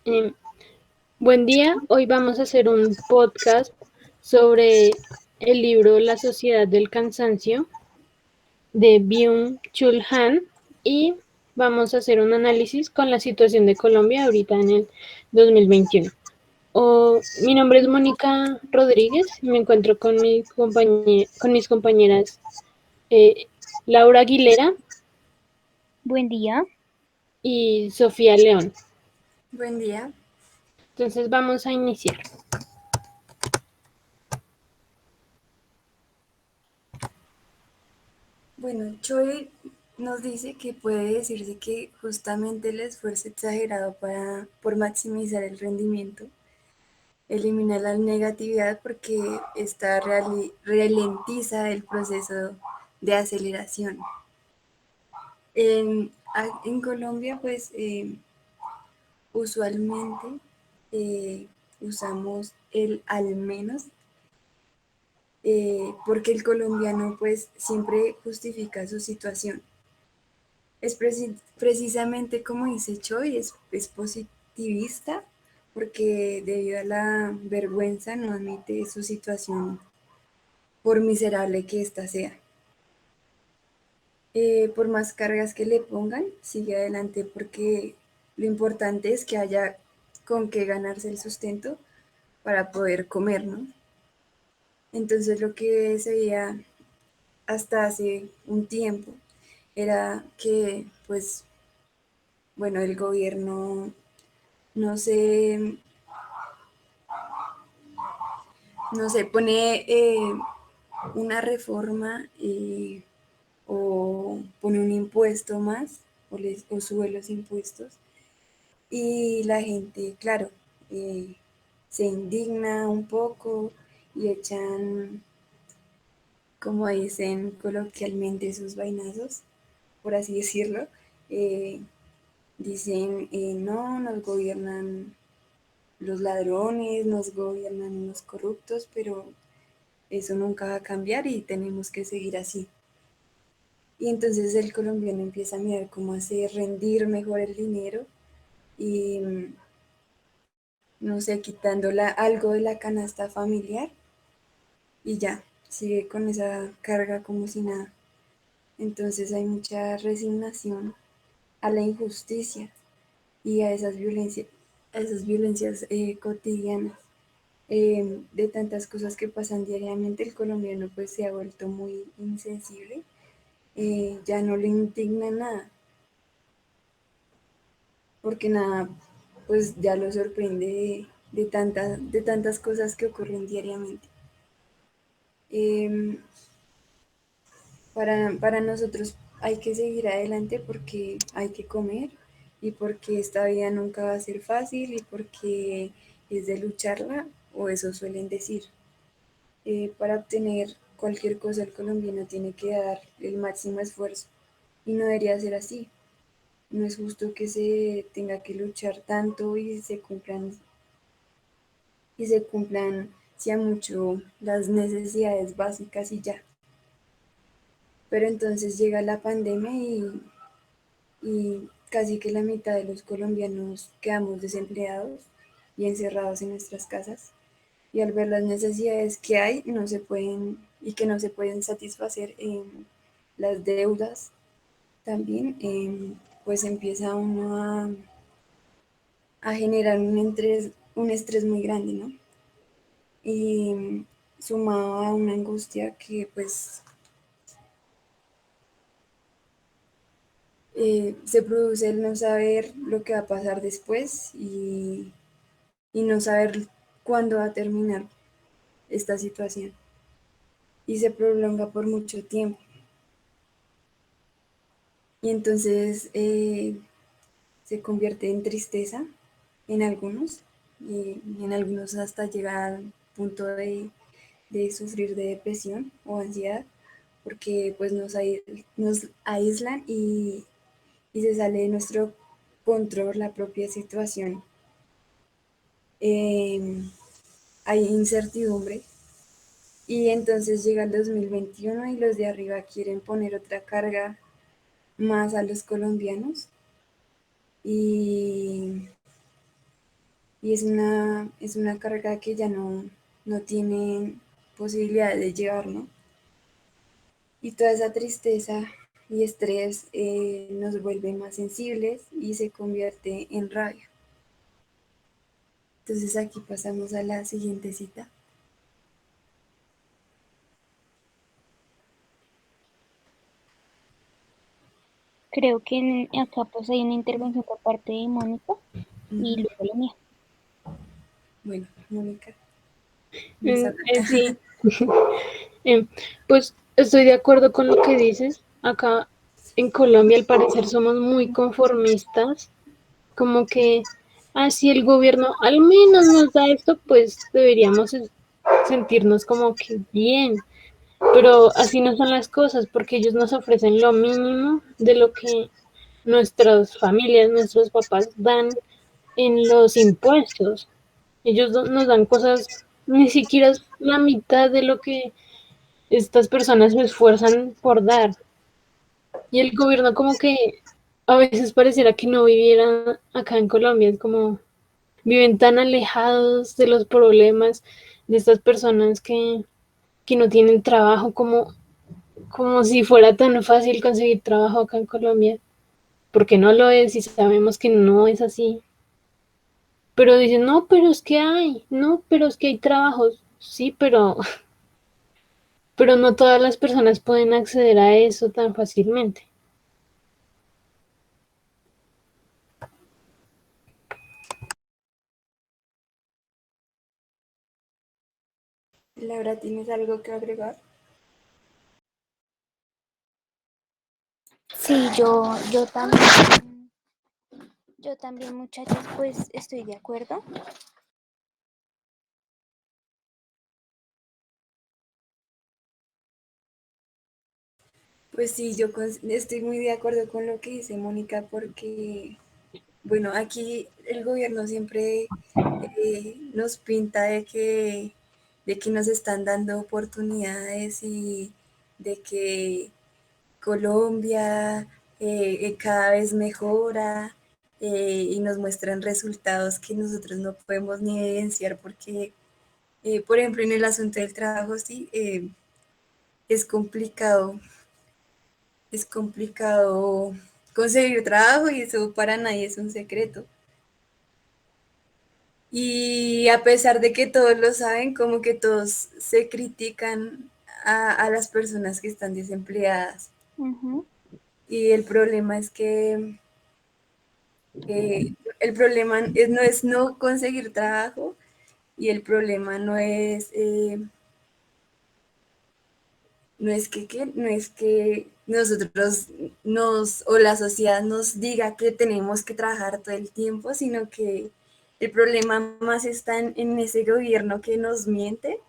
Em, Buen día, hoy vamos a hacer un podcast sobre el libro La Sociedad del Cansancio de Byung-Chul Han y vamos a hacer un análisis con la situación de Colombia ahorita en el 2021. Mi nombre es Mónica Rodríguez y me encuentro con, con mis compañeras eh, Laura Aguilera Buen día. y Sofía León. Buen día. Entonces vamos a iniciar. Bueno, Choi nos dice que puede decirse que justamente el esfuerzo exagerado por maximizar el rendimiento elimina la negatividad porque esta ralentiza el proceso de aceleración. En Colombia, pues usualmente usamos el al menos porque el colombiano pues siempre justifica su situación. Es precisamente como dice Choi, es positivista porque debido a la vergüenza no admite su situación por miserable que ésta sea. Por más cargas que le pongan, sigue adelante porque lo importante es que haya con qué ganarse el sustento para poder comer, ¿no? Entonces lo que se veía hasta hace un tiempo era que, pues, bueno, el gobierno no se, no sé, pone una reforma o pone un impuesto más o sube los impuestos y la gente, claro, eh, se indigna un poco y echan, como dicen coloquialmente, sus vainazos, por así decirlo. eh, Dicen, no, nos gobiernan los ladrones, nos gobiernan los corruptos, pero eso nunca va a cambiar y tenemos que seguir así. Y entonces el colombiano empieza a mirar cómo hacer rendir mejor el dinero y, no sé, quitándola algo de la canasta familiar y ya, sigue con esa carga como si nada. Entonces hay mucha resignación a la injusticia y a esas violencias cotidianas. De tantas cosas que pasan diariamente, el colombiano pues se ha vuelto muy insensible, ya no le indigna nada, porque nada, pues ya lo sorprende de tantas cosas que ocurren diariamente. Em, para nosotros hay que seguir adelante porque hay que comer y porque esta vida nunca va a ser fácil y porque es de lucharla, o eso suelen decir. Para obtener cualquier cosa el colombiano tiene que dar el máximo esfuerzo y no debería ser así. No es justo que se tenga que luchar tanto y se cumplan si a mucho las necesidades básicas y ya. Pero entonces llega la pandemia y casi que la mitad de los colombianos quedamos desempleados y encerrados en nuestras casas. Y al ver las necesidades que hay no se pueden y que no se pueden satisfacer en las deudas también, pues empieza uno a generar un estrés muy grande, ¿no? Y sumado a una angustia que pues se produce el no saber lo que va a pasar después y no saber cuándo va a terminar esta situación y se prolonga por mucho tiempo. Y entonces se convierte en tristeza en algunos y en algunos hasta llega al punto de sufrir de depresión o ansiedad porque pues nos aíslan y se sale de nuestro control la propia situación. Eh, Hay incertidumbre y entonces llega el 2021 y los de arriba quieren poner otra carga más a los colombianos y y es una carga que ya no tienen posibilidad de llevar, ¿no? Y toda esa tristeza y estrés nos vuelve más sensibles y se convierte en rabia. Entonces aquí pasamos a la siguiente cita. Creo que acá pues hay una intervención por parte de Mónica y luego la mía. Bueno, Mónica, nos toca. Sí. Pues estoy de acuerdo con lo que dices. Acá en Colombia al parecer somos muy conformistas, como que si el gobierno al menos nos da esto, pues deberíamos sentirnos como que bien, pero así no son las cosas, porque ellos nos ofrecen lo mínimo de lo que nuestras familias, nuestros papás dan en los impuestos. Ellos nos dan cosas, ni siquiera es la mitad de lo que estas personas se esfuerzan por dar. Y el gobierno como que a veces pareciera que no viviera acá en Colombia, es como viven tan alejados de los problemas de estas personas que no tienen trabajo, como si fuera tan fácil conseguir trabajo acá en Colombia, porque no lo es y sabemos que no es así. Pero dicen, no, pero es que hay, no, pero es que hay trabajos, sí, pero no todas las personas pueden acceder a eso tan fácilmente. Laura, ¿tienes algo que agregar? Sí, yo también, muchachos, pues estoy de acuerdo. Pues sí, yo estoy muy de acuerdo con lo que dice Mónica porque, bueno, aquí el gobierno siempre nos pinta de que nos están dando oportunidades y de que Colombia cada vez mejora y nos muestran resultados que nosotros no podemos ni evidenciar porque, por ejemplo, en el asunto del trabajo, sí, es complicado, es complicado conseguir trabajo y eso para nadie es un secreto. Y a pesar de que todos lo saben, como que todos se critican a las personas que están desempleadas. Ujú. Y el problema es que el problema no es no conseguir trabajo y el problema no es que nosotros o la sociedad nos diga que tenemos que trabajar todo el tiempo, sino que el problema más está en ese gobierno que nos miente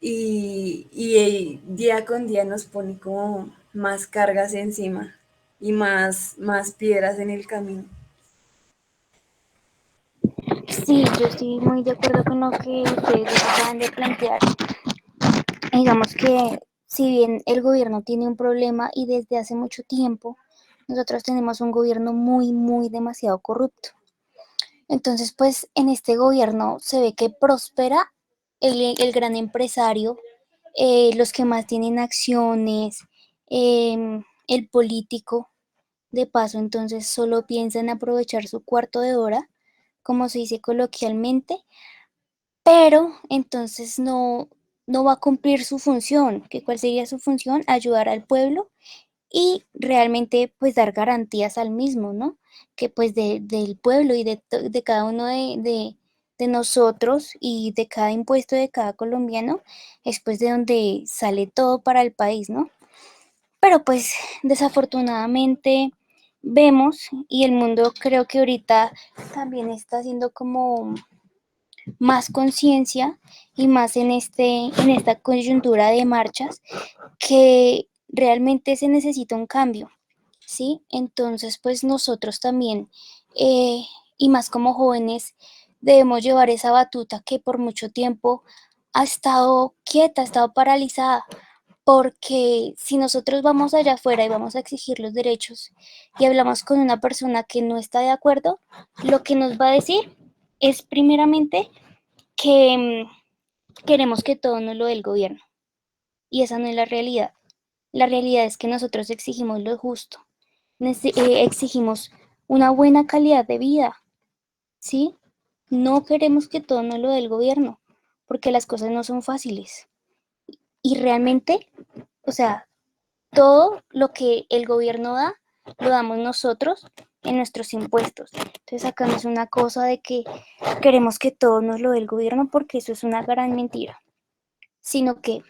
y día con día nos pone como más cargas encima y más piedras en el camino. Sí, yo estoy muy de acuerdo con lo que ustedes acaban de plantear. Digamos que si bien el gobierno tiene un problema y desde hace mucho tiempo, nosotros tenemos un gobierno muy demasiado corrupto. Entonces, pues en este gobierno se ve que prospera el gran empresario, los que más tienen acciones, el político, de paso, entonces solo piensa en aprovechar su cuarto de hora, como se dice coloquialmente, pero entonces no va a cumplir su función, que cuál sería su función, ayudar al pueblo y realmente pues dar garantías al mismo, ¿no? Que pues del pueblo y de cada uno de nosotros y de cada impuesto de cada colombiano es pues de donde sale todo para el país, ¿no? Pero pues desafortunadamente vemos y el mundo creo que ahorita también está haciendo como más conciencia y más en esta coyuntura de marchas que realmente se necesita un cambio, ¿sí? Entonces, pues nosotros también, eh, y más como jóvenes, debemos llevar esa batuta que por mucho tiempo ha estado quieta, ha estado paralizada, porque si nosotros vamos allá afuera y vamos a exigir los derechos y hablamos con una persona que no está de acuerdo, lo que nos va a decir es primeramente que queremos que todo nos lo dé el gobierno. Y esa no es la realidad. La realidad es que nosotros exigimos lo justo, exigimos una buena calidad de vida, ¿sí? No queremos que todo nos lo dé el gobierno, porque las cosas no son fáciles. Y realmente, o sea, todo lo que el gobierno da, lo damos nosotros en nuestros impuestos. Entonces acá no es una cosa de que queremos que todo nos lo dé el gobierno, porque eso es una gran mentira, sino que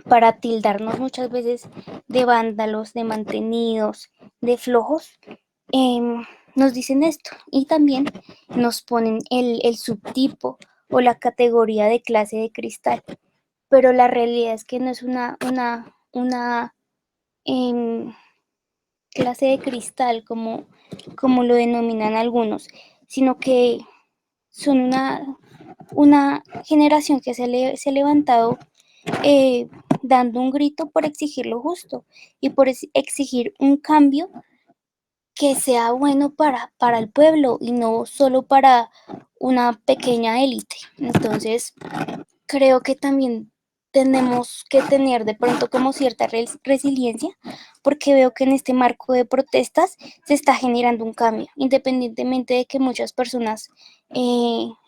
para tildarnos muchas veces de vándalos, de mantenidos, de flojos, nos dicen esto y también nos ponen el subtipo o la categoría de clase de cristal, pero la realidad es que no es una em, clase de cristal como lo denominan algunos, sino que son una generación que se ha levantado eh, dando un grito por exigir lo justo y por exigir un cambio que sea bueno para el pueblo y no solo para una pequeña élite. Entonces, creo que también tenemos que tener de pronto como cierta resiliencia, porque veo que en este marco de protestas se está generando un cambio, independientemente de que muchas personas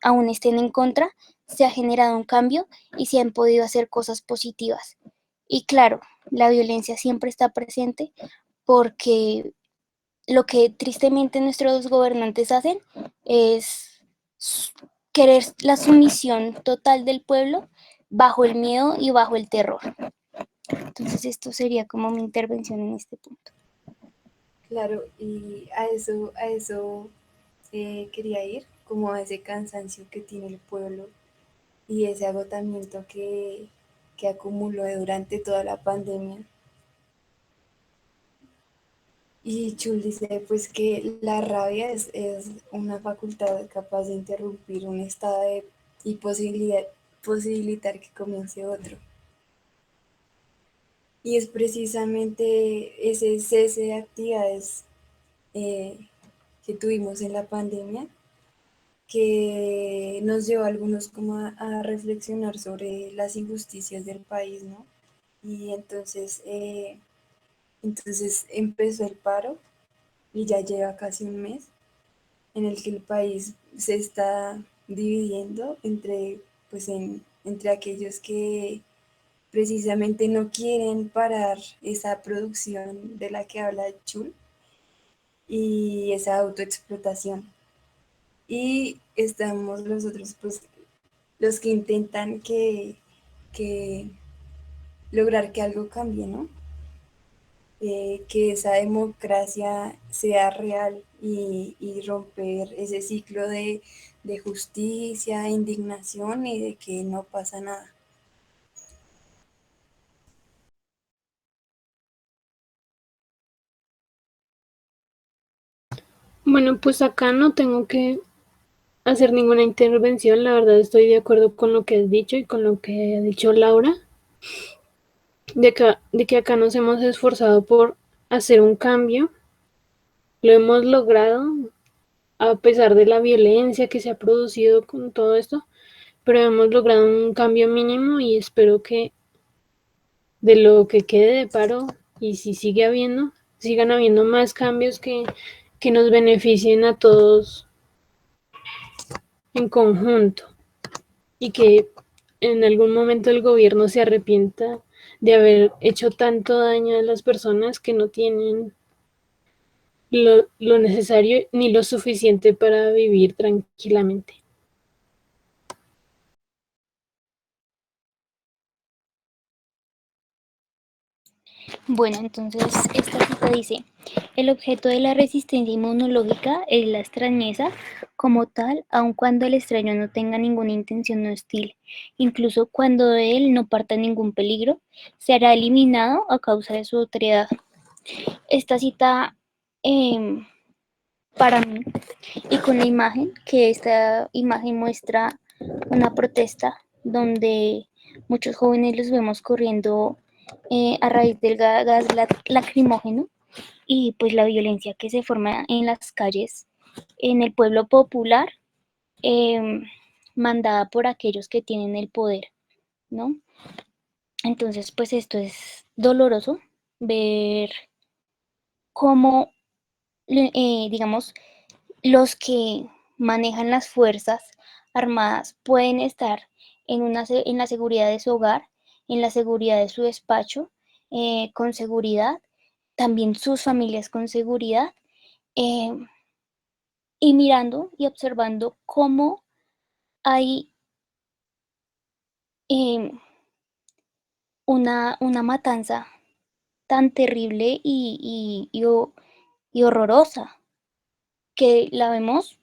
aún estén en contra, se ha generado un cambio y se han podido hacer cosas positivas. Y claro, la violencia siempre está presente porque lo que tristemente nuestros gobernantes hacen es querer la sumisión total del pueblo bajo el miedo y bajo el terror. Entonces esto sería como mi intervención en este punto. Claro, y a eso quería ir, como a ese cansancio que tiene el pueblo y ese agotamiento que acumuló durante toda la pandemia. Y Chul dice pues que la rabia es una facultad capaz de interrumpir un estado y posibilitar que comience otro. Y es precisamente ese cese de actividades eh, que tuvimos en la pandemia que nos llevó a algunos como a reflexionar sobre las injusticias del país, ¿no? Y entonces empezó el paro y ya lleva casi un mes en el que el país se está dividiendo entre aquellos que precisamente no quieren parar esa producción de la que habla Chul y esa autoexplotación. Y estamos los otros, pues, los que intentan que lograr que algo cambie, ¿no? Que esa democracia sea real y romper ese ciclo de justicia, indignación y de que no pasa nada. Bueno, pues acá no tengo que hacer ninguna intervención, la verdad estoy de acuerdo con lo que has dicho y con lo que ha dicho Laura, de que acá nos hemos esforzado por hacer un cambio, lo hemos logrado a pesar de la violencia que se ha producido con todo esto, pero hemos logrado un cambio mínimo y espero que de lo que quede de paro y si sigue habiendo, sigan habiendo más cambios que nos beneficien a todos en conjunto y que en algún momento el gobierno se arrepienta de haber hecho tanto daño a las personas que no tienen lo necesario ni lo suficiente para vivir tranquilamente. Bueno, entonces esta cita dice, el objeto de la resistencia inmunológica es la extrañeza como tal, aun cuando el extraño no tenga ninguna intención hostil, incluso cuando de él no parta ningún peligro, será eliminado a causa de su autoridad. Esta cita eh, para mí y con la imagen, que esta imagen muestra una protesta donde muchos jóvenes los vemos corriendo a raíz del gas lacrimógeno y pues la violencia que se forma en las calles, en el pueblo popular, eh, mandada por aquellos que tienen el poder, ¿no? Entonces, pues esto es doloroso, ver cómo, digamos, los que manejan las fuerzas armadas pueden estar en la seguridad de su hogar, en la seguridad de su despacho, con seguridad, también sus familias con seguridad, eh, y mirando y observando cómo hay eh, una matanza tan terrible y horrorosa que la vemos,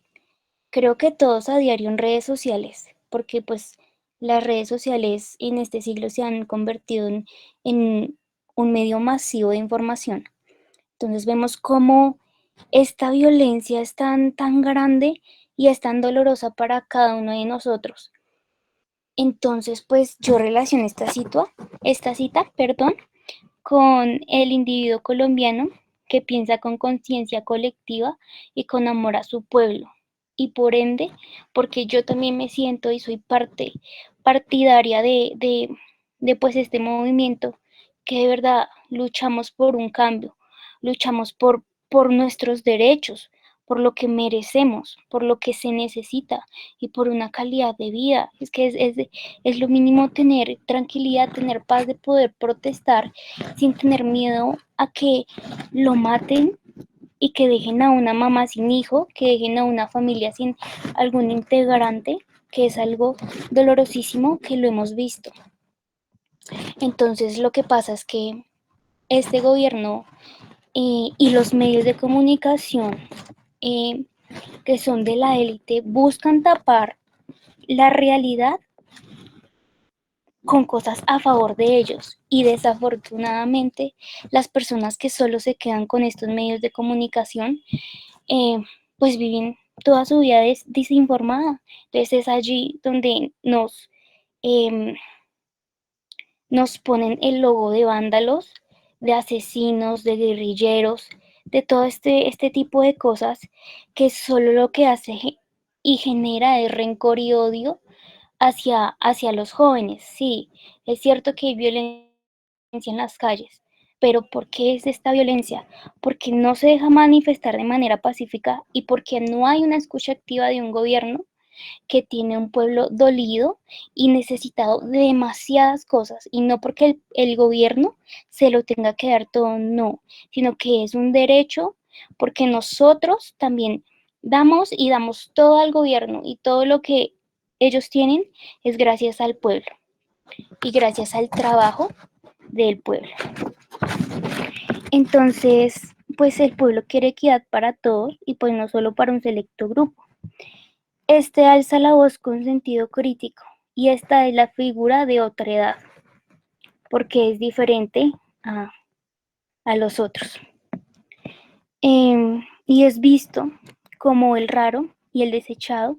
creo que todos a diario en redes sociales, porque pues las redes sociales en este siglo se han convertido en un medio masivo de información. Entonces vemos cómo esta violencia es tan grande y es tan dolorosa para cada uno de nosotros. Entonces, pues yo relaciono esta cita, perdón, con el individuo colombiano que piensa con conciencia colectiva y con amor a su pueblo. Y por ende, porque yo también me siento y soy partidaria de pues este movimiento, que de verdad luchamos por un cambio, luchamos por nuestros derechos, por lo que merecemos, por lo que se necesita y por una calidad de vida. Es que es lo mínimo tener tranquilidad, tener paz de poder protestar sin tener miedo a que lo maten y que dejen a una mamá sin hijo, que dejen a una familia sin algún integrante, que es algo dolorosísimo que lo hemos visto. Entonces lo que pasa es que este gobierno y los medios de comunicación eh, que son de la élite buscan tapar la realidad con cosas a favor de ellos y desafortunadamente las personas que solo se quedan con estos medios de comunicación eh, pues viven toda su vida desinformada. Entonces es allí donde eh, nos ponen el logo de vándalos, de asesinos, de guerrilleros, de todo este tipo de cosas que solo lo que hace y genera es rencor y odio hacia los jóvenes. Sí, es cierto que hay violencia en las calles, pero ¿por qué es esta violencia? Porque no se deja manifestar de manera pacífica y porque no hay una escucha activa de un gobierno que tiene un pueblo dolido y necesitado de demasiadas cosas, y no porque el gobierno se lo tenga que dar todo, no, sino que es un derecho porque nosotros también damos todo al gobierno y todo lo que ellos tienen es gracias al pueblo y gracias al trabajo del pueblo. Entonces, pues el pueblo quiere equidad para todos y pues no solo para un selecto grupo. Este alza la voz con sentido crítico y esta es la figura de otra edad, porque es diferente a, a los otros. Y es visto como el raro y el desechado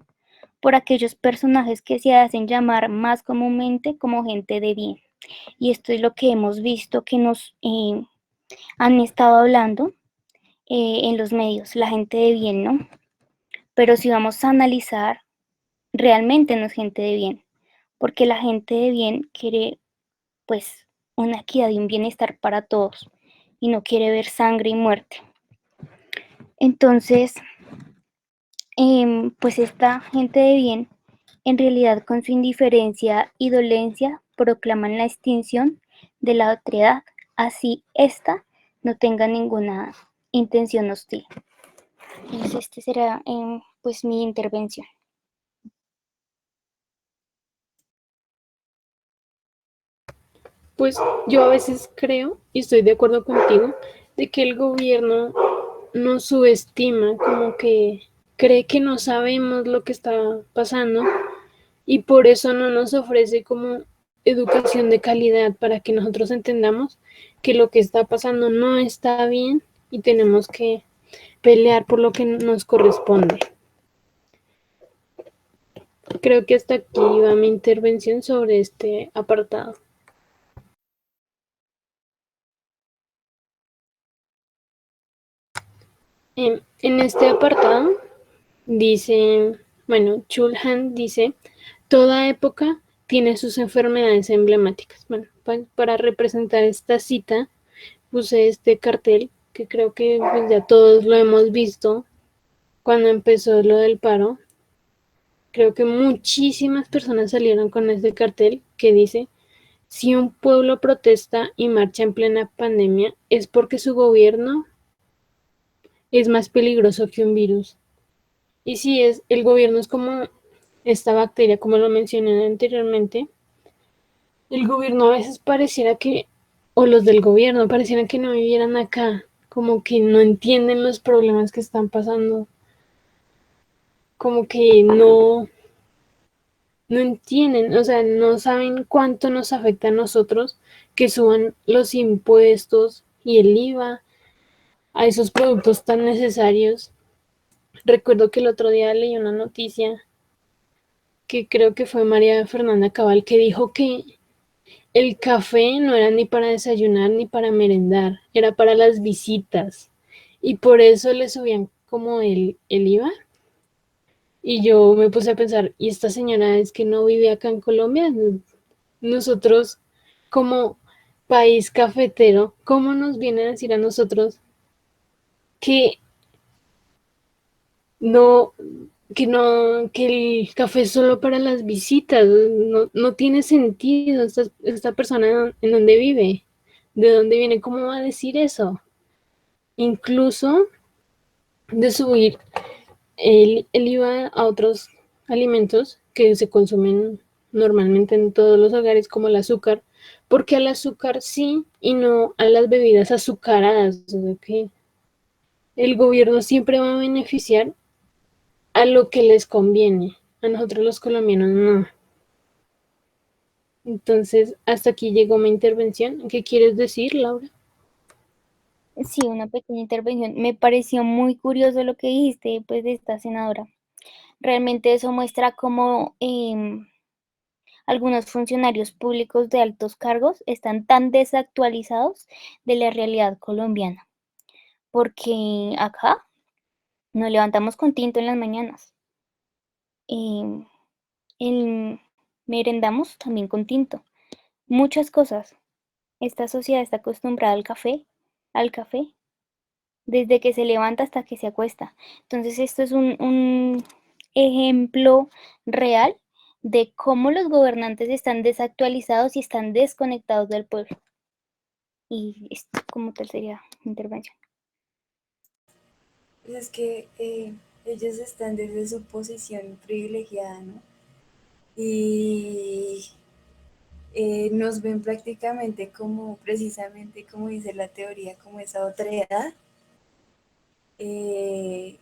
por aquellos personajes que se hacen llamar más comúnmente como gente de bien. Y esto es lo que hemos visto que nos han estado hablando en los medios, la gente de bien, ¿no? Pero si vamos a analizar, realmente no es gente de bien, porque la gente de bien quiere pues una equidad y un bienestar para todos y no quiere ver sangre y muerte. Entonces, pues esta gente de bien, en realidad con su indiferencia y dolencia, proclaman la extinción de la otredad, así esta no tenga ninguna intención hostil. Entonces, este será pues mi intervención. Pues yo a veces creo, y estoy de acuerdo contigo, de que el gobierno nos subestima, como que cree que no sabemos lo que está pasando y por eso no nos ofrece como educación de calidad para que nosotros entendamos que lo que está pasando no está bien y tenemos que pelear por lo que nos corresponde. Creo que hasta aquí va mi intervención sobre este apartado. En este apartado dice, bueno, Chulhan dice, toda época tiene sus enfermedades emblemáticas. Bueno, para representar esta cita puse este cartel que creo que pues, ya todos lo hemos visto cuando empezó lo del paro. Creo que muchísimas personas salieron con este cartel que dice, si un pueblo protesta y marcha en plena pandemia es porque su gobierno es más peligroso que un virus. Y si es, el gobierno es como esta bacteria, como lo mencioné anteriormente, el gobierno a veces pareciera que, o los del gobierno pareciera que no vivieran acá, como que no entienden los problemas que están pasando, como que no entienden, o sea, no saben cuánto nos afecta a nosotros que suban los impuestos y el IVA a esos productos tan necesarios. Recuerdo que el otro día leí una noticia que creo que fue María Fernanda Cabal que dijo que el café no era ni para desayunar ni para merendar, era para las visitas y por eso le subían como el IVA. Y yo me puse a pensar, ¿y esta señora es que no vive acá en Colombia? Nosotros como país cafetero, ¿cómo nos vienen a decir a nosotros que no, que el café es solo para las visitas? No tiene sentido esta persona en dónde vive, de dónde viene, cómo va a decir eso. Incluso de subir el IVA a otros alimentos que se consumen normalmente en todos los hogares, como el azúcar, porque al azúcar sí y no a las bebidas azucaradas. O sea que el gobierno siempre va a beneficiar a lo que les conviene. A nosotros los colombianos no. Entonces, hasta aquí llegó mi intervención. ¿Qué quieres decir, Laura? Sí, una pequeña intervención. Me pareció muy curioso lo que dijiste, pues, de esta senadora. Realmente eso muestra cómo algunos funcionarios públicos de altos cargos están tan desactualizados de la realidad colombiana, porque acá nos levantamos con tinto en las mañanas, em, merendamos también con tinto, muchas cosas. Esta sociedad está acostumbrada al café, desde que se levanta hasta que se acuesta. Entonces, esto es un ejemplo real de cómo los gobernantes están desactualizados y están desconectados del pueblo. Y esto como tercera intervención. Pues es que ellos están desde su posición privilegiada, ¿no? Y nos ven prácticamente como, precisamente como dice la teoría, como esa otra edad, y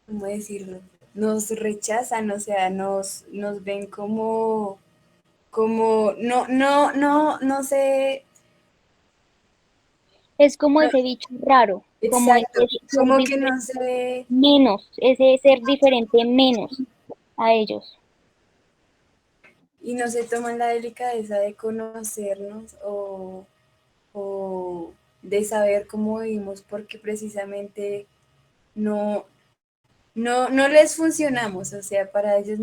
¿cómo decirlo? Nos rechazan, o sea, nos ven como, no sé, Es como no, ese bicho raro, como ese exacto, ser como que no diferente sé, menos, ese ser diferente menos a ellos. y no se toman la delicadeza de conocernos o de saber cómo vivimos, porque precisamente no, no les funcionamos, o sea, para ellos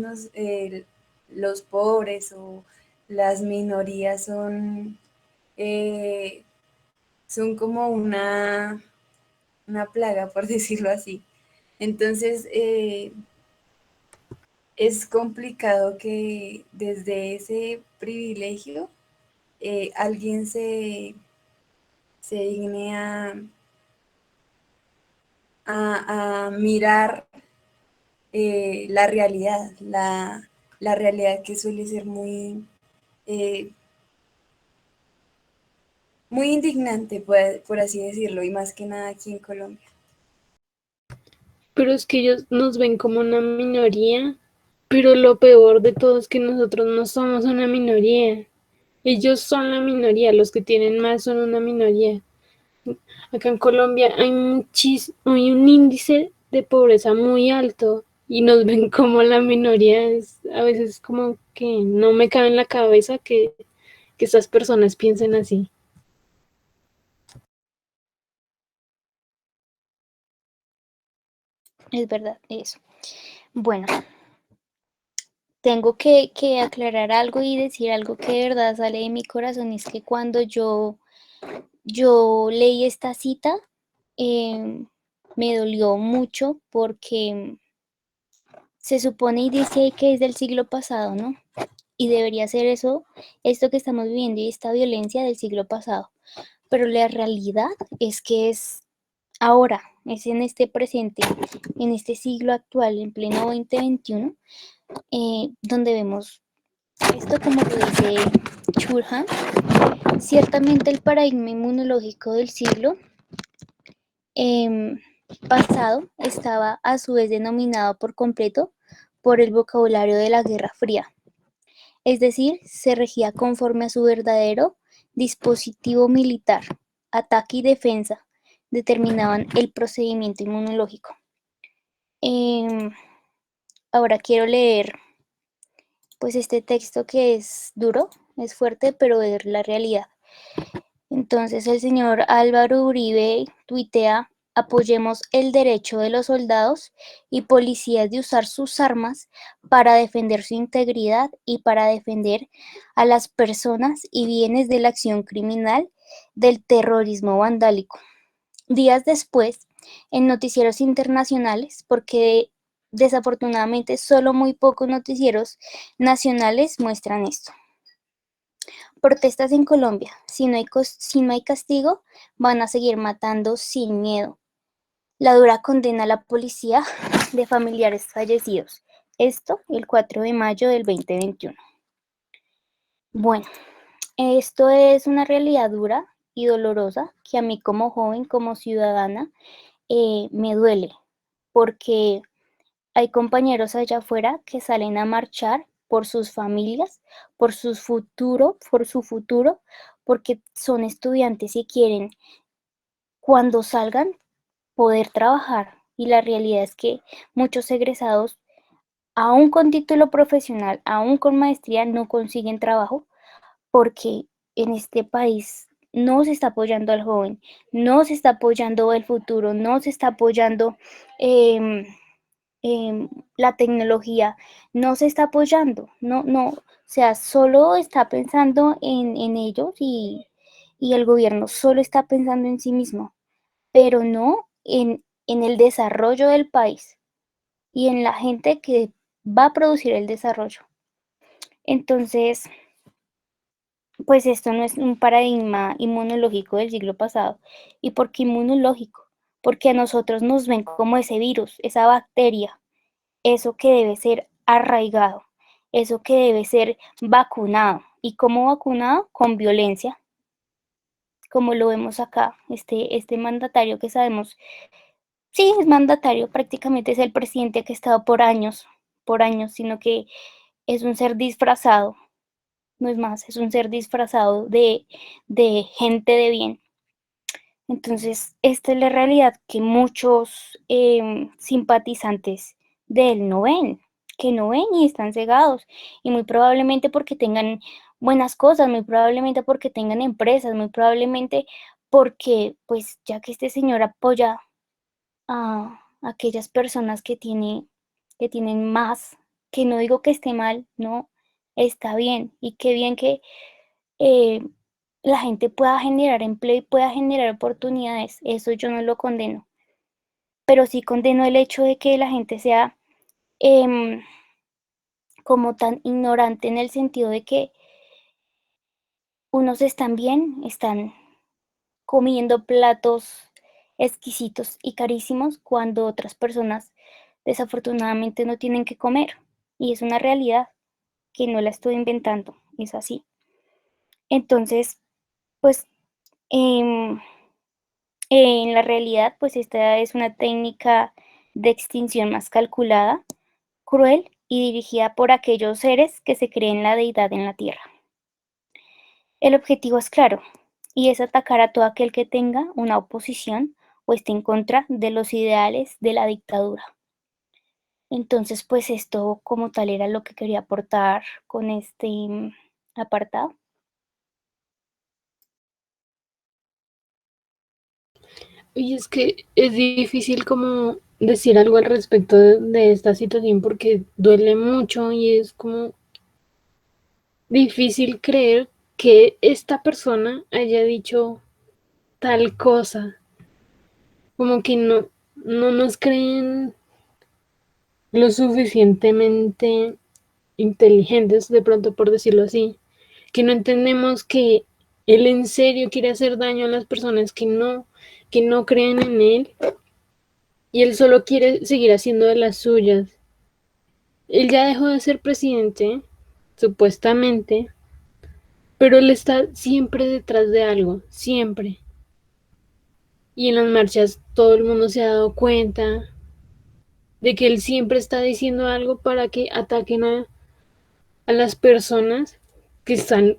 los pobres o las minorías eh, son como una plaga, por decirlo así. Entonces, es complicado que desde ese privilegio alguien se digne a mirar la realidad, la realidad que suele ser eh, muy indignante, por así decirlo, y más que nada aquí en Colombia. Pero es que ellos nos ven como una minoría, pero lo peor de todo es que nosotros no somos una minoría. Ellos son la minoría, los que tienen más son una minoría. Acá en Colombia hay un índice de pobreza muy alto y nos ven como la minoría. A veces como que no me cabe en la cabeza que estas personas piensen así. Es verdad, eso. Bueno, tengo que aclarar algo y decir algo que de verdad sale de mi corazón. Es que cuando yo leí esta cita, me dolió mucho porque se supone y dice ahí que es del siglo pasado, ¿no? Y debería ser eso, esto que estamos viviendo y esta violencia del siglo pasado. Pero la realidad es que es ahora, es en este presente, en este siglo actual, en pleno 2021, donde vemos esto como lo dice Chulhan. Ciertamente el paradigma inmunológico del siglo em, pasado estaba a su vez denominado por completo por el vocabulario de la Guerra Fría, es decir, se regía conforme a su verdadero dispositivo militar, ataque y defensa, determinaban el procedimiento inmunológico. Ahora quiero leer pues este texto que es duro, es fuerte, pero es la realidad. Entonces el señor Álvaro Uribe tuitea: apoyemos el derecho de los soldados y policías de usar sus armas para defender su integridad y para defender a las personas y bienes de la acción criminal del terrorismo vandálico. Días después, en noticieros internacionales, porque desafortunadamente solo muy pocos noticieros nacionales muestran esto. Protestas en Colombia. Si no hay castigo, van a seguir matando sin miedo. La dura condena a la policía de familiares fallecidos. Esto el 4 de mayo del 2021. Bueno, esto es una realidad dura y dolorosa que a mí como joven, como ciudadana, me duele, porque hay compañeros allá afuera que salen a marchar por sus familias, por su futuro, porque son estudiantes y quieren cuando salgan poder trabajar. Y la realidad es que muchos egresados, aún con título profesional, aún con maestría, no consiguen trabajo porque en este país no se está apoyando al joven, no se está apoyando el futuro, no se está apoyando eh, la tecnología, no se está apoyando, o sea, solo está pensando en ellos y el gobierno solo está pensando en sí mismo, pero no en el desarrollo del país y en la gente que va a producir el desarrollo. Entonces, pues esto no es un paradigma inmunológico del siglo pasado. ¿Y por qué inmunológico? Porque a nosotros nos ven como ese virus, esa bacteria, eso que debe ser arraigado, eso que debe ser vacunado. ¿Y cómo vacunado? Con violencia, como lo vemos acá, este mandatario que sabemos, sí, es mandatario, prácticamente es el presidente que ha estado por años, sino que es un ser disfrazado, no es más, es un ser disfrazado de gente de bien. Entonces, esta es la realidad que muchos simpatizantes de él no ven, que no ven y están cegados. Y muy probablemente porque tengan buenas cosas, muy probablemente porque tengan empresas, muy probablemente porque, pues, ya que este señor apoya a aquellas personas que tienen más, que no digo que esté mal, no, está bien. Y qué bien que eh, la gente pueda generar empleo y pueda generar oportunidades. Eso yo no lo condeno. Pero sí condeno el hecho de que la gente sea em, como tan ignorante en el sentido de que unos están bien, están comiendo platos exquisitos y carísimos cuando otras personas desafortunadamente no tienen que comer. Y es una realidad que no la estoy inventando, es así. Entonces, pues em, en la realidad, pues esta es una técnica de extinción más calculada, cruel y dirigida por aquellos seres que se creen la deidad en la tierra. El objetivo es claro, y es atacar a todo aquel que tenga una oposición o esté en contra de los ideales de la dictadura. Entonces, pues esto como tal era lo que quería aportar con este apartado. Y es que es difícil como decir algo al respecto de esta situación porque duele mucho y es como difícil creer que esta persona haya dicho tal cosa, como que no nos creen lo suficientemente inteligentes, de pronto por decirlo así, que no entendemos que él en serio quiere hacer daño a las personas que no creen en él y él solo quiere seguir haciendo de las suyas. Él ya dejó de ser presidente, supuestamente, pero él está siempre detrás de algo, siempre. Y en las marchas todo el mundo se ha dado cuenta de que él siempre está diciendo algo para que ataquen a las personas que están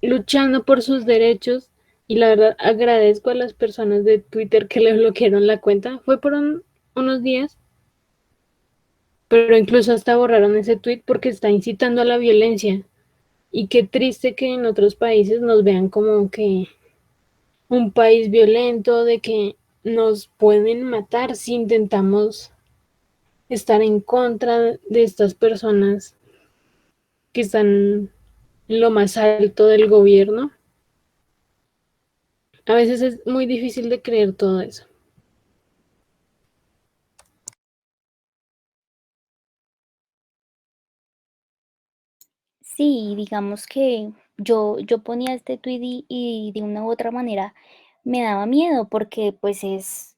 luchando por sus derechos. Y la verdad agradezco a las personas de Twitter que le bloquearon la cuenta. Fue por unos días, pero incluso hasta borraron ese tweet porque está incitando a la violencia. Y qué triste que en otros países nos vean como que un país violento, de que nos pueden matar si intentamos estar en contra de estas personas que están en lo más alto del gobierno. A veces es muy difícil de creer todo eso. Sí, digamos que yo ponía este tweet y de una u otra manera me daba miedo porque pues es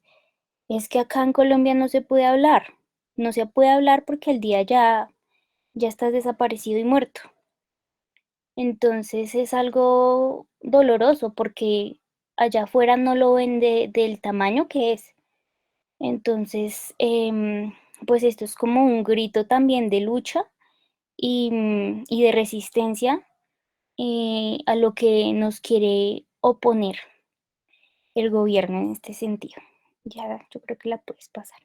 que acá en Colombia no se puede hablar, no se puede hablar porque el día ya estás desaparecido y muerto. Entonces es algo doloroso porque allá afuera no lo ven del tamaño que es. Entonces, pues esto es como un grito también de lucha y de resistencia a lo que nos quiere oponer el gobierno en este sentido. Ya, yo creo que la puedes pasar.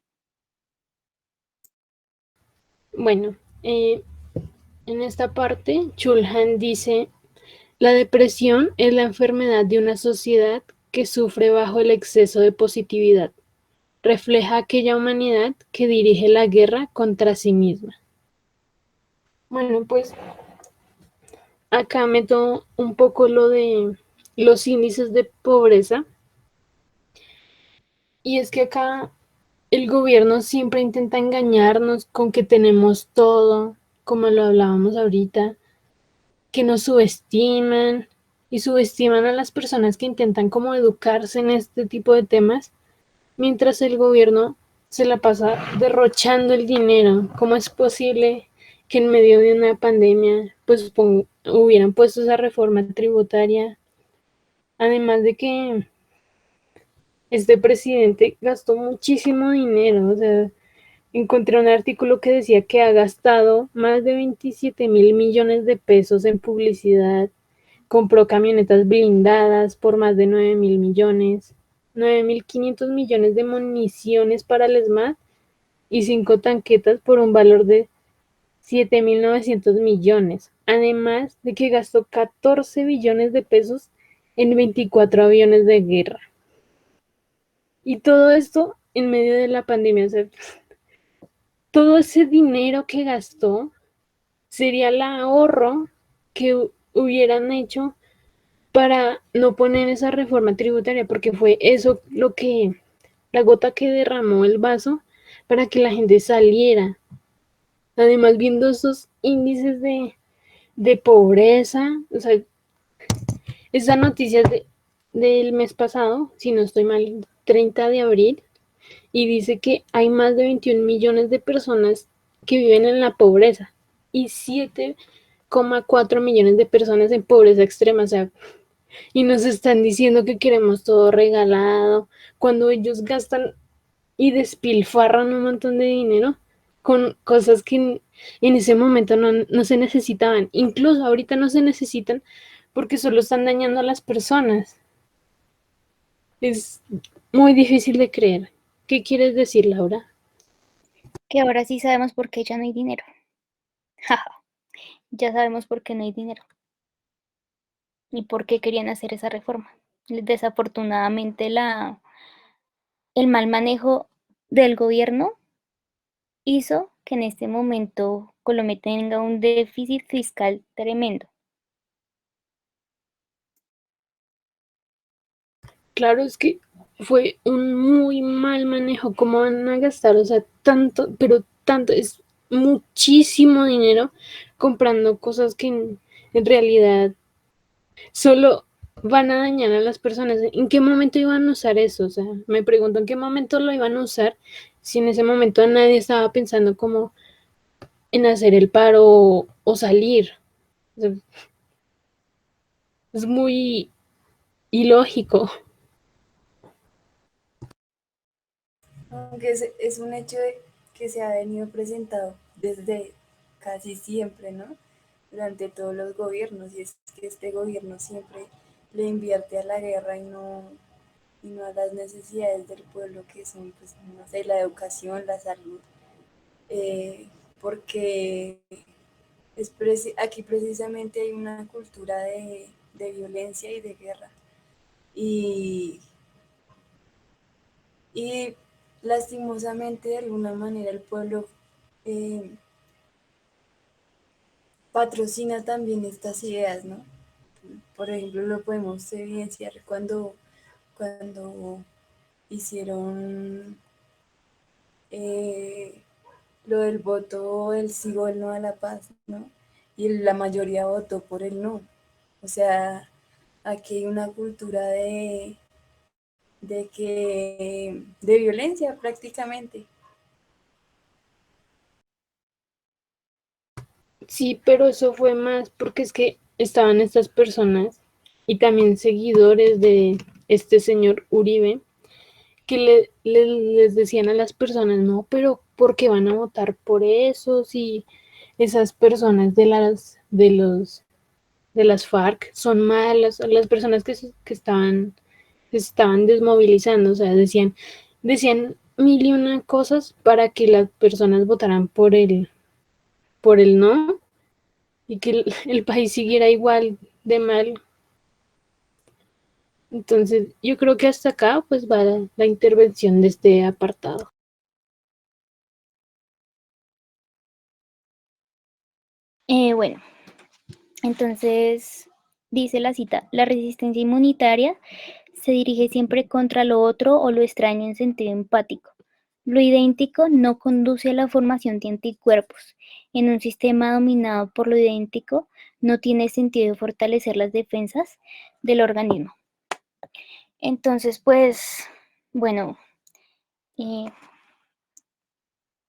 Bueno, en esta parte, Chulhan dice, la depresión es la enfermedad de una sociedad que sufre bajo el exceso de positividad. Refleja aquella humanidad que dirige la guerra contra sí misma. Bueno, pues acá meto un poco lo de los índices de pobreza. Y es que acá el gobierno siempre intenta engañarnos con que tenemos todo, como lo hablábamos ahorita, que nos subestiman y subestiman a las personas que intentan como educarse en este tipo de temas, mientras el gobierno se la pasa derrochando el dinero. ¿Cómo es posible que en medio de una pandemia pues hubieran puesto esa reforma tributaria? Además de que este presidente gastó muchísimo dinero, o sea, encontré un artículo que decía que ha gastado más de 27.000 millones de pesos en publicidad, compró camionetas blindadas por más de 9.000 millones, 9.500 millones de municiones para el ESMAD y 5 tanquetas por un valor de 7.900 millones, además de que gastó 14 billones de pesos en 24 aviones de guerra. Y todo esto en medio de la pandemia, o sea, todo ese dinero que gastó sería el ahorro que hubieran hecho para no poner esa reforma tributaria, porque fue eso lo que, la gota que derramó el vaso para que la gente saliera. Además, viendo esos índices de pobreza, o sea, esa noticia del mes pasado, si no estoy mal, 30 de abril, y dice que hay más de 21 millones de personas que viven en la pobreza y 7,4 millones de personas en pobreza extrema, o sea, y nos están diciendo que queremos todo regalado, cuando ellos gastan y despilfarran un montón de dinero con cosas que en ese momento no se necesitaban, incluso ahorita no se necesitan porque solo están dañando a las personas. Es muy difícil de creer. ¿Qué quieres decir, Laura? Que ahora sí sabemos por qué ya no hay dinero. Ya sabemos por qué no hay dinero y por qué querían hacer esa reforma. Desafortunadamente el mal manejo del gobierno hizo que en este momento Colombia tenga un déficit fiscal tremendo. Claro, es que fue un muy mal manejo. ¿Cómo van a gastar? O sea, tanto, pero tanto, es muchísimo dinero comprando cosas que en realidad solo van a dañar a las personas. ¿En qué momento iban a usar eso? O sea, me pregunto en qué momento lo iban a usar si en ese momento nadie estaba pensando como en hacer el paro o salir. O sea, es muy ilógico. Aunque es un hecho que se ha venido presentado desde casi siempre, ¿no? Durante todos los gobiernos, y es que este gobierno siempre le invierte a la guerra y no a las necesidades del pueblo, que son, pues, no sé, la educación, la salud, eh, porque aquí precisamente hay una cultura de violencia y de guerra. Y, y lastimosamente, de alguna manera, el pueblo eh, patrocina también estas ideas, ¿no? Por ejemplo, lo podemos evidenciar cuando hicieron eh, lo del voto, el sí o el no a la paz, ¿no? Y la mayoría votó por el no. O sea, aquí hay una cultura de violencia prácticamente. Sí, pero eso fue más porque es que estaban estas personas y también seguidores de este señor Uribe que les decían a las personas, no, pero ¿por qué van a votar por eso? Si esas personas de las FARC son malas, las personas que se estaban desmovilizando, o sea, decían mil y una cosas para que las personas votaran por el no y que el país siguiera igual de mal. Entonces, yo creo que hasta acá pues va la intervención de este apartado. Bueno, entonces dice la cita, la resistencia inmunitaria se dirige siempre contra lo otro o lo extraño en sentido empático. Lo idéntico no conduce a la formación de anticuerpos. En un sistema dominado por lo idéntico, no tiene sentido fortalecer las defensas del organismo. Entonces, pues, bueno, eh,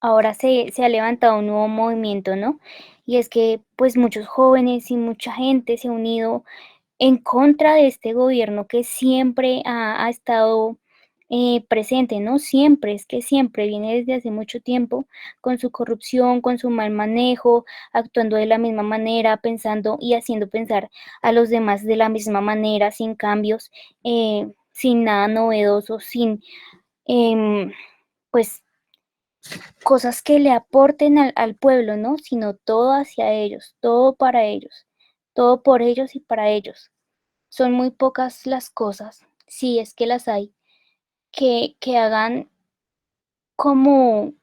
ahora se ha levantado un nuevo movimiento, ¿no? Y es que, pues, muchos jóvenes y mucha gente se ha unido en contra de este gobierno que siempre ha estado presente, ¿no? Siempre, es que siempre viene desde hace mucho tiempo con su corrupción, con su mal manejo, actuando de la misma manera, pensando y haciendo pensar a los demás de la misma manera, sin cambios, sin nada novedoso, sin, pues, cosas que le aporten al pueblo, ¿no? Sino todo hacia ellos, todo para ellos, todo por ellos y para ellos. Son muy pocas las cosas, si es que las hay, que hagan como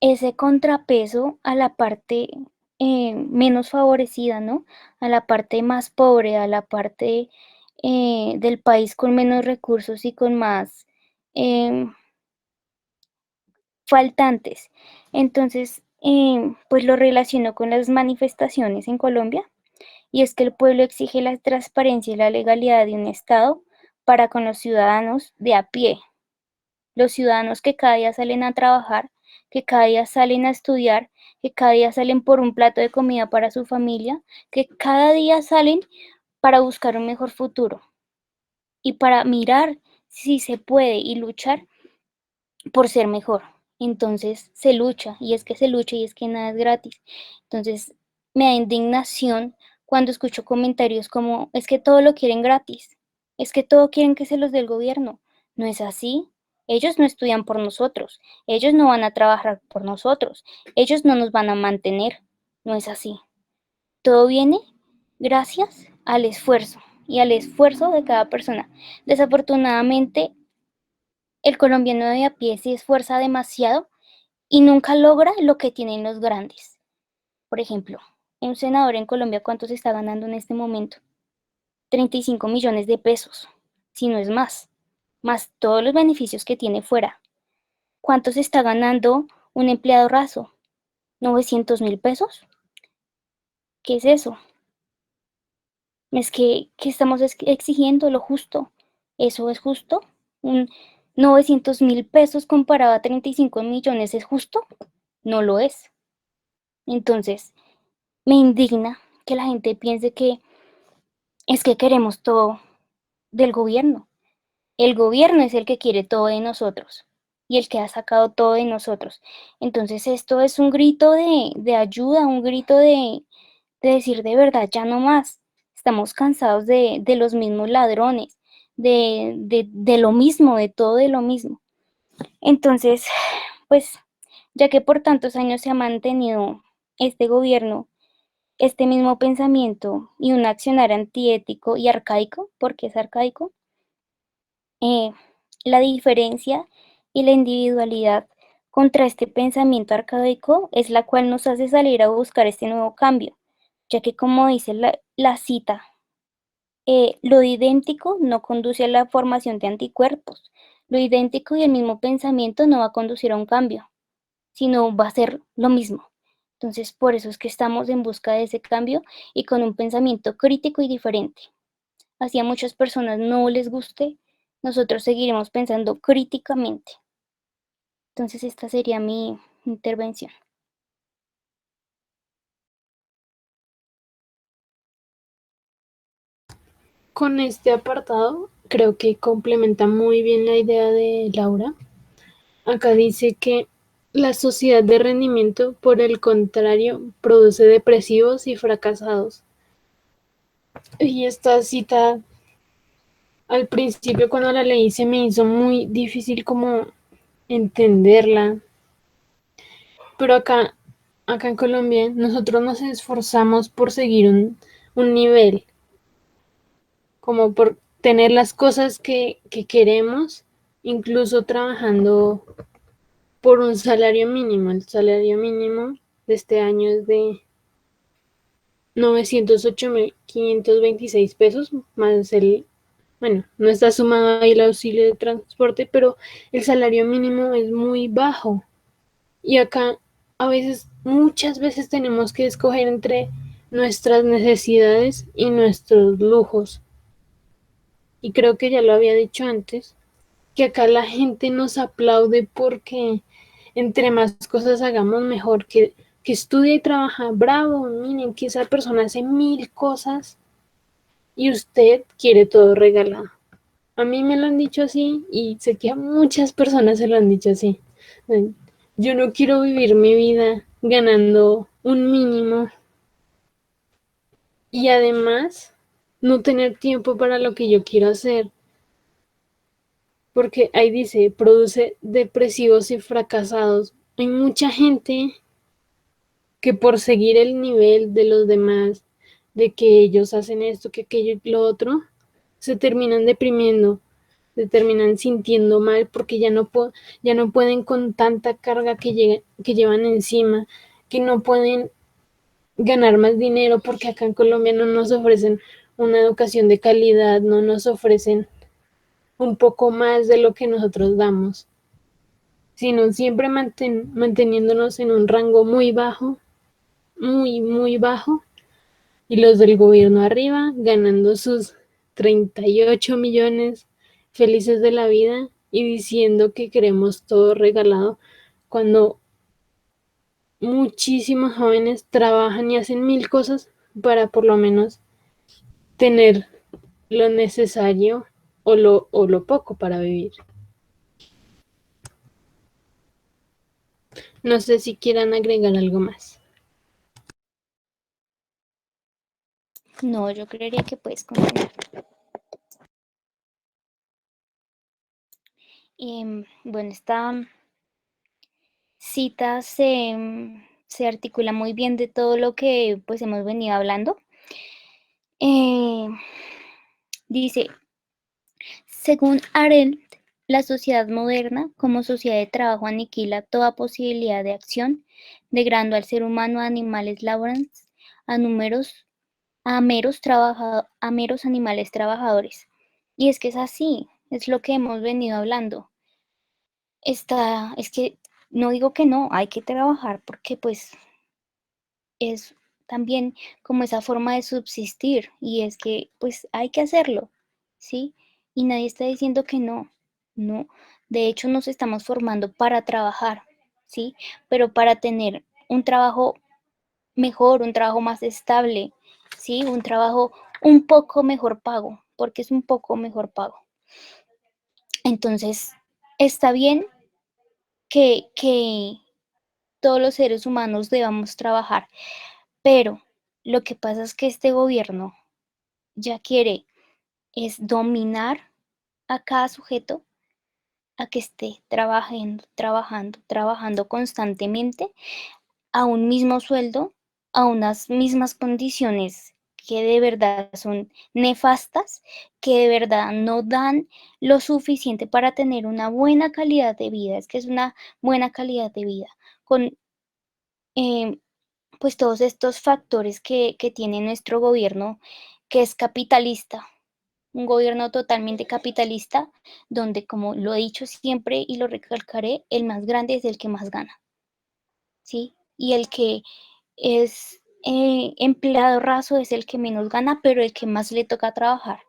ese contrapeso a la parte menos favorecida, ¿no? A la parte más pobre, a la parte del país con menos recursos y con más faltantes. Entonces, pues lo relaciono con las manifestaciones en Colombia, y es que el pueblo exige la transparencia y la legalidad de un Estado para con los ciudadanos de a pie, los ciudadanos que cada día salen a trabajar, que cada día salen a estudiar, que cada día salen por un plato de comida para su familia, que cada día salen para buscar un mejor futuro y para mirar si se puede y luchar por ser mejor. Entonces se lucha, y es que se lucha y es que nada es gratis. Entonces me da indignación cuando escucho comentarios como, es que todo lo quieren gratis, es que todo quieren que se los dé el gobierno. No es así. Ellos no estudian por nosotros, ellos no van a trabajar por nosotros, ellos no nos van a mantener. No es así. Todo viene gracias al esfuerzo y al esfuerzo de cada persona. Desafortunadamente, el colombiano de a pie se esfuerza demasiado y nunca logra lo que tienen los grandes. Por ejemplo, un senador en Colombia, ¿cuánto se está ganando en este momento? 35 millones de pesos, si no es más todos los beneficios que tiene fuera. ¿Cuánto se está ganando un empleado raso? ¿900.000 pesos? ¿Qué es eso? Es que estamos exigiendo lo justo. ¿Eso es justo? ¿Un 900.000 pesos comparado a 35 millones es justo? No lo es. Entonces, me indigna que la gente piense que es que queremos todo del gobierno. El gobierno es el que quiere todo de nosotros y el que ha sacado todo de nosotros. Entonces, esto es un grito de ayuda, un grito de decir de verdad, ya no más. Estamos cansados de los mismos ladrones, de lo mismo, de todo de lo mismo. Entonces, pues, ya que por tantos años se ha mantenido este gobierno, este mismo pensamiento y un accionar antiético y arcaico, porque es arcaico, la diferencia y la individualidad contra este pensamiento arcaico es la cual nos hace salir a buscar este nuevo cambio, ya que como dice la cita, lo idéntico no conduce a la formación de anticuerpos. Lo idéntico y el mismo pensamiento no va a conducir a un cambio, sino va a ser lo mismo. Entonces, por eso es que estamos en busca de ese cambio y con un pensamiento crítico y diferente. Así a muchas personas no les guste, nosotros seguiremos pensando críticamente. Entonces, esta sería mi intervención. Con este apartado creo que complementa muy bien la idea de Laura. Acá dice que la sociedad de rendimiento, por el contrario, produce depresivos y fracasados. Y esta cita al principio cuando la leí se me hizo muy difícil como entenderla, pero acá en Colombia nosotros nos esforzamos por seguir un nivel, como por tener las cosas que queremos, incluso trabajando por un salario mínimo. El salario mínimo de este año es de 908.526 pesos, más bueno, no está sumado ahí el auxilio de transporte, pero el salario mínimo es muy bajo. Y acá muchas veces tenemos que escoger entre nuestras necesidades y nuestros lujos. Y creo que ya lo había dicho antes, que acá la gente nos aplaude porque entre más cosas hagamos mejor, que estudia y trabaja, bravo, miren que esa persona hace 1000 cosas y usted quiere todo regalado. A mí me lo han dicho así y sé que a muchas personas se lo han dicho así. Yo no quiero vivir mi vida ganando un mínimo y además no tener tiempo para lo que yo quiero hacer. Porque ahí dice, produce depresivos y fracasados. Hay mucha gente que por seguir el nivel de los demás, de que ellos hacen esto, que aquello y lo otro, se terminan deprimiendo, se terminan sintiendo mal porque ya no pueden con tanta carga que llevan encima, que no pueden ganar más dinero porque acá en Colombia no nos ofrecen una educación de calidad, no nos ofrecen un poco más de lo que nosotros damos, sino siempre manteniéndonos en un rango muy bajo, muy bajo, y los del gobierno arriba ganando sus 38 millones, felices de la vida y diciendo que queremos todo regalado, cuando muchísimos jóvenes trabajan y hacen 1000 cosas para por lo menos tener lo necesario o lo poco para vivir. No sé si quieran agregar algo más. No, yo creería que puedes continuar. Bueno, esta cita se articula muy bien de todo lo que pues hemos venido hablando. Dice, según Arendt, La sociedad moderna, como sociedad de trabajo, aniquila toda posibilidad de acción, degradando al ser humano a animales laborans, a números, a meros animales trabajadores. Y es que es así, es lo que hemos venido hablando. Es que no digo que no, hay que trabajar porque pues es también como esa forma de subsistir y es que pues hay que hacerlo, ¿sí? Y nadie está diciendo que no, no. De hecho nos estamos formando para trabajar, ¿sí? Pero para tener un trabajo mejor, un trabajo más estable, ¿sí? Un trabajo un poco mejor pago, porque es un poco mejor pago. Entonces, está bien que todos los seres humanos debamos trabajar, pero lo que pasa es que este gobierno ya quiere es dominar a cada sujeto a que esté trabajando constantemente a un mismo sueldo, a unas mismas condiciones que de verdad son nefastas, que de verdad no dan lo suficiente para tener una buena calidad de vida. Es que es una buena calidad de vida con eh, pues todos estos factores que tiene nuestro gobierno, que es capitalista, un gobierno totalmente capitalista, donde, como lo he dicho siempre y lo recalcaré, el más grande es el que más gana, ¿sí? Y el que es empleado raso es el que menos gana, pero el que más le toca trabajar,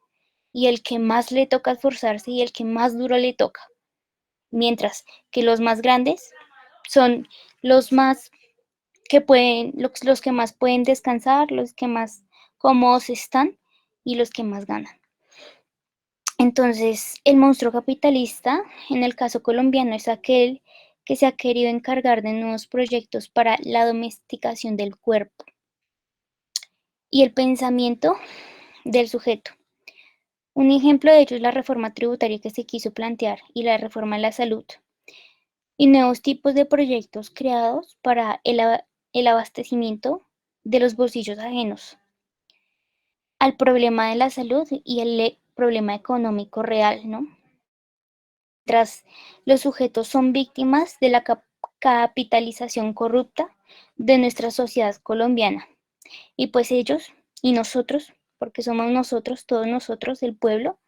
y el que más le toca esforzarse y el que más duro le toca. Mientras que los más grandes son los más que pueden, los que más pueden descansar, los que más cómodos están y los que más ganan. Entonces, el monstruo capitalista, en el caso colombiano, es aquel que se ha querido encargar de nuevos proyectos para la domesticación del cuerpo y el pensamiento del sujeto. Un ejemplo de ello es la reforma tributaria que se quiso plantear y la reforma de la salud, y nuevos tipos de proyectos creados para el abastecimiento de los bolsillos ajenos al problema de la salud y el problema económico real, ¿no? Mientras los sujetos son víctimas de la capitalización corrupta de nuestra sociedad colombiana. Y pues ellos y nosotros, porque somos nosotros, todos nosotros, el pueblo,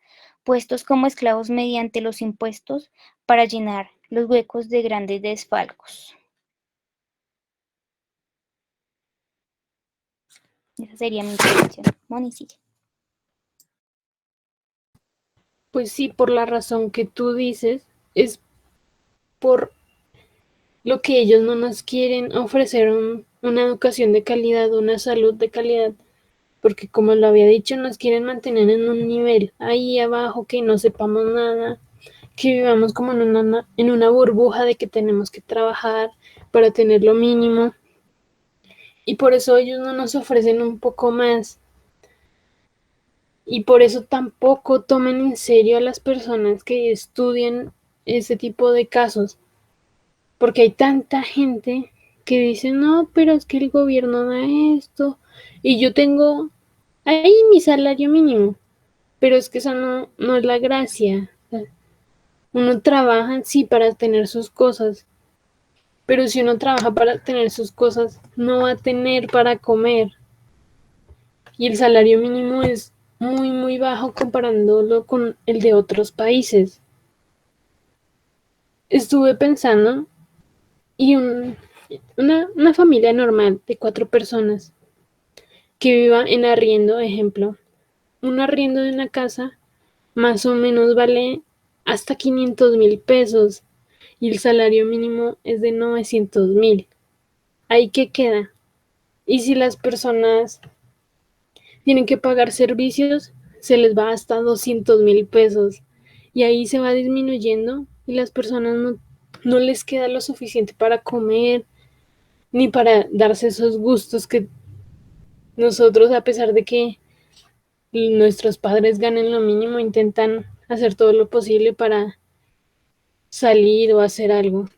puestos como esclavos mediante los impuestos para llenar los huecos de grandes desfalcos. Esa sería mi intervención. Moni, sigue. Pues sí, por la razón que tú dices, es por lo que ellos no nos quieren ofrecer una educación de calidad, una salud de calidad, porque como lo había dicho, nos quieren mantener en un nivel ahí abajo, que no sepamos nada, que vivamos como en una burbuja de que tenemos que trabajar para tener lo mínimo, y por eso ellos no nos ofrecen un poco más, y por eso tampoco tomen en serio a las personas que estudian ese tipo de casos, porque hay tanta gente que dice, no, pero es que el gobierno da esto, y yo tengo ahí mi salario mínimo, pero es que esa no es la gracia. Uno trabaja, sí, para tener sus cosas, pero si uno trabaja para tener sus cosas, no va a tener para comer. Y el salario mínimo es muy, muy bajo comparándolo con el de otros países. Estuve pensando y una familia normal de 4 personas que viva en arriendo, ejemplo, un arriendo de una casa más o menos vale hasta 500.000 pesos y el salario mínimo es de 900.000. ¿Ahí qué queda? Y si las personas tienen que pagar servicios, se les va hasta 200.000 pesos. Y ahí se va disminuyendo y las personas no les queda lo suficiente para comer ni para darse esos gustos que nosotros, a pesar de que nuestros padres ganen lo mínimo, intentan hacer todo lo posible para salir o hacer algo.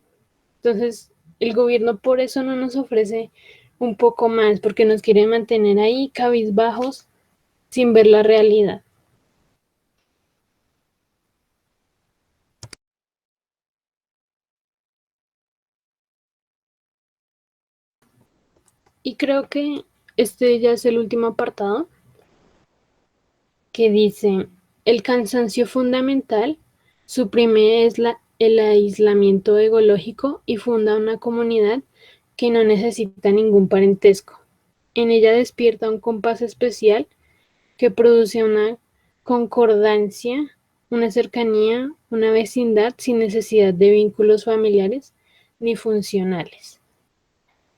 Entonces, el gobierno por eso no nos ofrece un poco más, porque nos quiere mantener ahí cabizbajos sin ver la realidad. Y creo que este ya es el último apartado que dice, el cansancio fundamental suprime el aislamiento egológico y funda una comunidad que no necesita ningún parentesco. En ella despierta un compás especial que produce una concordancia, una cercanía, una vecindad sin necesidad de vínculos familiares ni funcionales.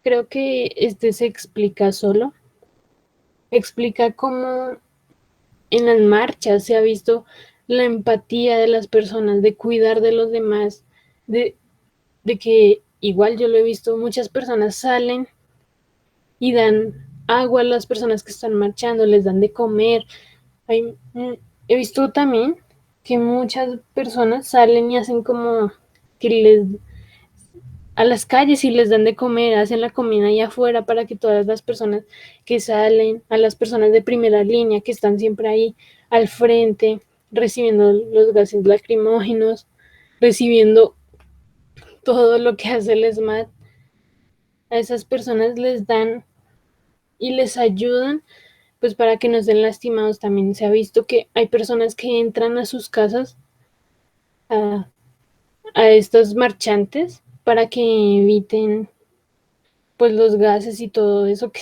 Creo que este se explica solo, explica cómo en las marchas se ha visto la empatía de las personas, de cuidar de los demás, de, de que igual yo lo he visto, muchas personas salen y dan agua a las personas que están marchando, les dan de comer. Hay, he visto también que muchas personas salen y hacen como que les a las calles y les dan de comer, hacen la comida allá afuera para que todas las personas que salen, a las personas de primera línea que están siempre ahí al frente, recibiendo los gases lacrimógenos, recibiendo todo lo que hace el ESMAD, a esas personas les dan y les ayudan pues para que no estén lastimados. También se ha visto que hay personas que entran a sus casas a, a estos marchantes para que eviten pues los gases y todo eso que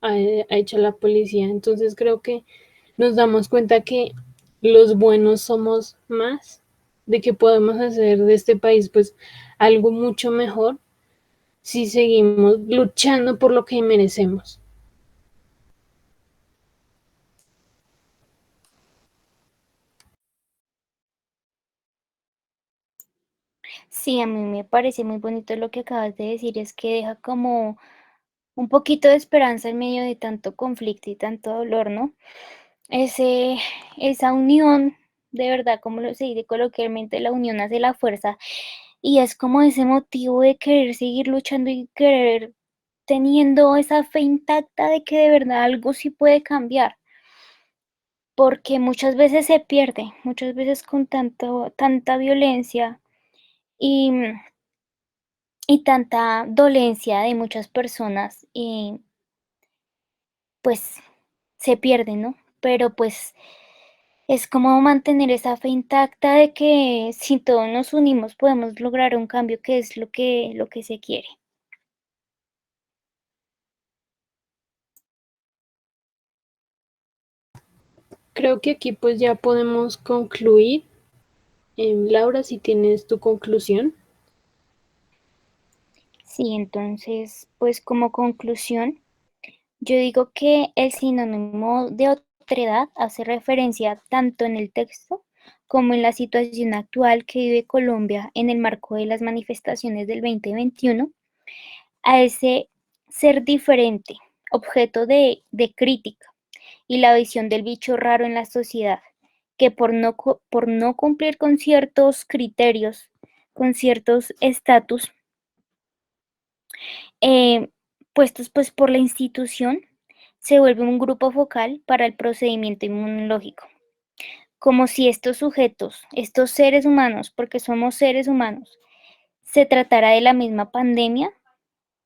ha hecho la policía. Entonces creo que nos damos cuenta que los buenos somos más, de que podemos hacer de este país pues algo mucho mejor si seguimos luchando por lo que merecemos. Sí, a mí me parece muy bonito lo que acabas de decir, es que deja como un poquito de esperanza en medio de tanto conflicto y tanto dolor, ¿no? Ese, esa unión, de verdad, como lo se dice coloquialmente, la unión hace la fuerza y es como ese motivo de querer seguir luchando y querer teniendo esa fe intacta de que de verdad algo sí puede cambiar, porque muchas veces se pierde, muchas veces con tanta violencia y, y tanta dolencia de muchas personas, y pues se pierde, ¿no? Pero pues es como mantener esa fe intacta de que si todos nos unimos podemos lograr un cambio que es lo que se quiere. Creo que aquí pues ya podemos concluir. Laura, si tienes tu conclusión. Sí, entonces, pues como conclusión, yo digo que el sinónimo de otredad hace referencia tanto en el texto como en la situación actual que vive Colombia en el marco de las manifestaciones del 2021, a ese ser diferente, objeto de crítica y la visión del bicho raro en la sociedad, que por no cumplir con ciertos criterios, con ciertos estatus, eh, puestos pues por la institución, se vuelve un grupo focal para el procedimiento inmunológico, como si estos sujetos, estos seres humanos, porque somos seres humanos, se tratara de la misma pandemia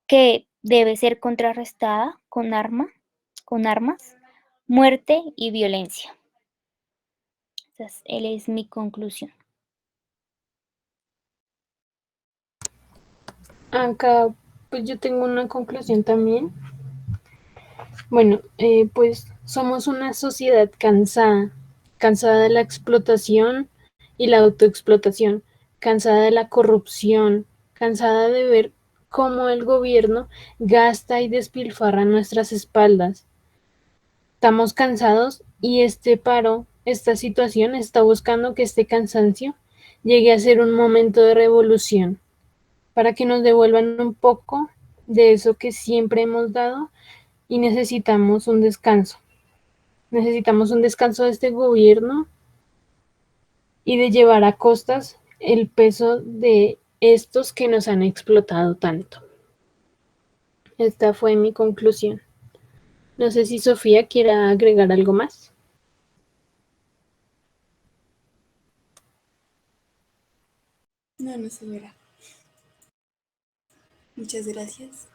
que debe ser contrarrestada con armas, muerte y violencia. Él es mi conclusión. Acá pues yo tengo una conclusión también. Bueno, pues somos una sociedad cansada, cansada de la explotación y la autoexplotación, cansada de la corrupción, cansada de ver cómo el gobierno gasta y despilfarra nuestras espaldas. Estamos cansados y este paro, esta situación está buscando que este cansancio llegue a ser un momento de revolución para que nos devuelvan un poco de eso que siempre hemos dado y necesitamos un descanso. Necesitamos un descanso de este gobierno y de llevar a costas el peso de estos que nos han explotado tanto. Esta fue mi conclusión. No sé si Sofía quiera agregar algo más. No, no se verá. Muchas gracias.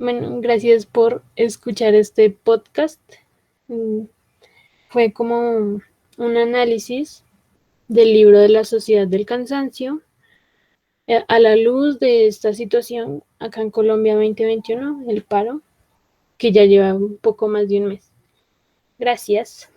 Bueno, gracias por escuchar este podcast. Mm, Fue como un análisis del libro de la Sociedad del Cansancio a la luz de esta situación acá en Colombia 2021, el paro, que ya lleva un poco más de un mes. Gracias.